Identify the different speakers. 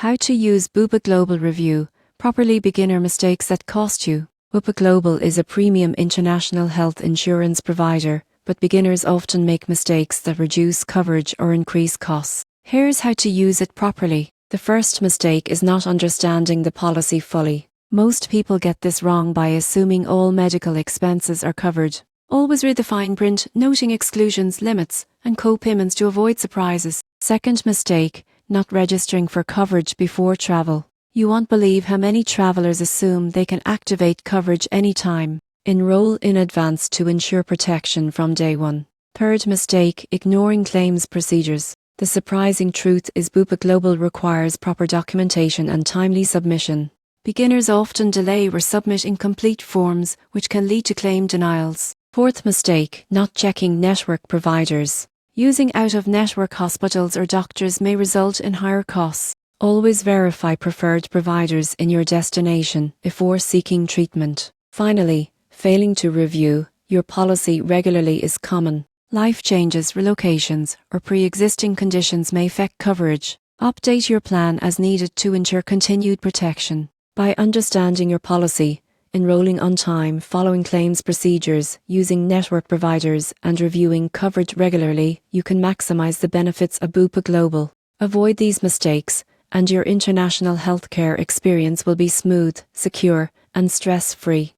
Speaker 1: How to use Bupa Global Review properly. Beginner mistakes that cost you. Bupa Global is a premium international health insurance provider, but beginners often make mistakes that reduce coverage or increase costs. Here's how to use it properly. The first mistake is not understanding the policy fully. Most people get this wrong by assuming all medical expenses are covered. Always read the fine print, noting exclusions, limits, and co-payments to avoid surprises. Second mistake, not registering for coverage before travel. You won't believe how many travelers assume they can activate coverage anytime. Enroll in advance to ensure protection from day one. Third mistake, ignoring claims procedures. The surprising truth is Bupa Global requires proper documentation and timely submission. Beginners often delay or submit incomplete forms, which can lead to claim denials. Fourth mistake, not checking network providers. Using out-of-network hospitals or doctors may result in higher costs. Always verify preferred providers in your destination before seeking treatment. Finally, failing to review your policy regularly is common. Life changes, relocations, or pre-existing conditions may affect coverage. Update your plan as needed to ensure continued protection. By understanding your policy, enrolling on time, following claims procedures, using network providers, and reviewing coverage regularly, you can maximize the benefits of Bupa Global. Avoid these mistakes, and your international healthcare experience will be smooth, secure, and stress-free.